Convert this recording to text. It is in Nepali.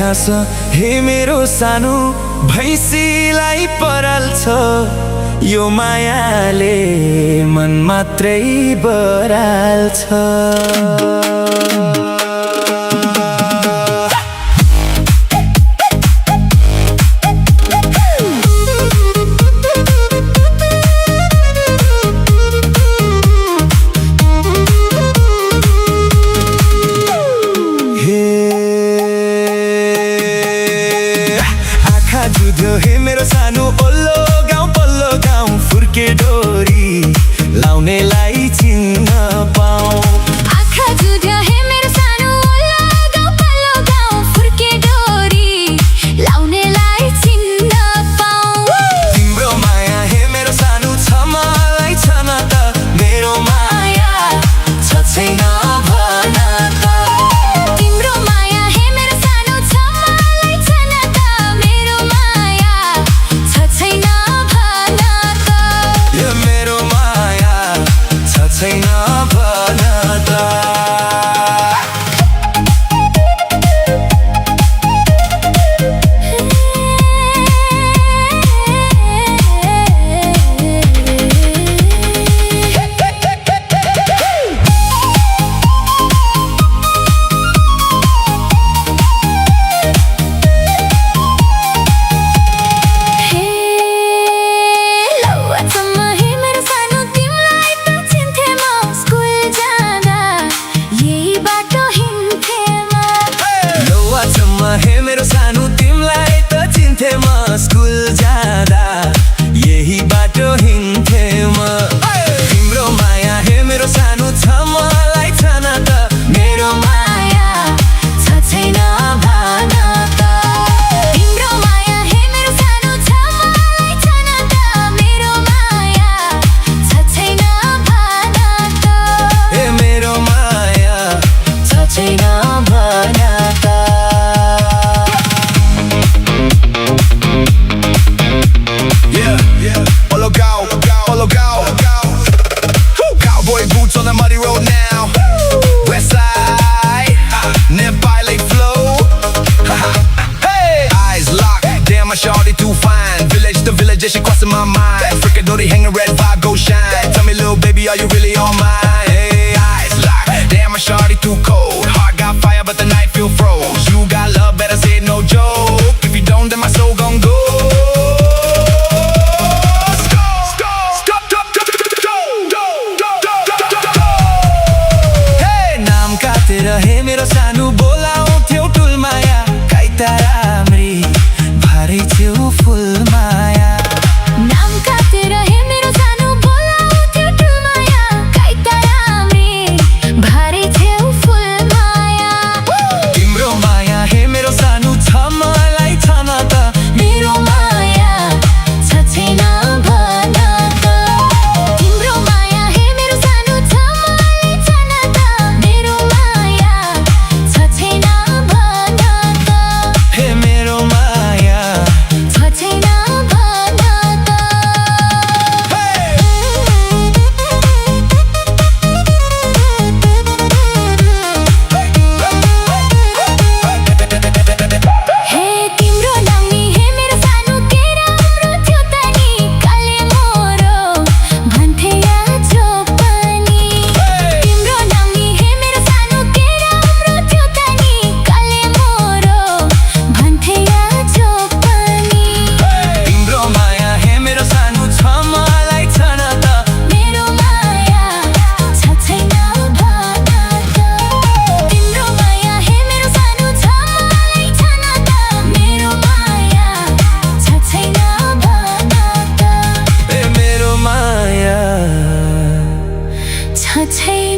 हाँस हे मेरो सानो भैँसीलाई पराल्छ यो मायाले मन मात्रै बराल्छ। जुध्यो हे मेरो सानो ओल्लो गाउँ फुर्के डोरी लाउनेलाई चिन्न पाऊ। आँखा जुध्यो हे मेरो सानो ओल्लो गाउँ फुर्के डोरी लाउनेलाई चिन्न पाऊ। तिम्रो माया हे मेरो सानो छ मलाई छन त मेरो माया छ छैन भन त। तिम्रो माया हे मेरो सानो छ मलाई छन त मेरो माया छ छैन भन त। यो मेरो माया छ छैन भन त। हे मेरो सानो तिमलाई त चिन्थे म स्कुल जाँदा यही बाटो हिँड्थे म। तिम्रो माया हे मेरो सानो छ मलाई छन त मेरो माया छ छैन भन त। तिम्रो माया हे मेरो सानो छ मलाई छन त मेरो माया छ छैन भन त। हे मेरो माया छ छैन भन त। Cowboy boots on the muddy road now. West side, nearby lake flow. Hey, eyes locked, damn my shawty too fine. Village to village, yeah, she crossing my mind. Freaking dirty, hanging red vibe, go shine. Tell me, little baby, are you really on mine? Hey, eyes locked, damn my shawty too cold. Heart got fire, but the night feel froze. You got love, better say it, no joke. If you don't, then my soul gon' go. हे मेरो सानो बोलाउँथ्यौ टुल माया काइता राम्री भारै छेउ फुल माया। नाम काटेर हे मेरो सानो बोलाउँथ्यौ टुल माया काइता राम्री भारै छेउ फुल माया। तिम्रो माया हे मेरो सानो छ मलाई छन त मेरो माया छ छैन भन त। तिम्रो माया हे मेरो सानो छ मलाई छन त मेरो माया छ छैन भन त। हे मेरो माया छ छैन भन त। हे तिम्रो नानी हे मेरो सानो के राम्रो थियो त नि काले मोरो भन्थे आजो पनि। तिम्रो नानी हे मेरो सानो के राम्रो थियो त नि काले मोरो भन्थे आजो पनि। तिम्रो माया हे मेरो सानो छ मलाई छन त मेरो माया छ छैन भन त। तिम्रो माया हे मेरो सानो छ मलाई छन त मेरो माया छ छैन भन त। हे मेरो माया छ छैन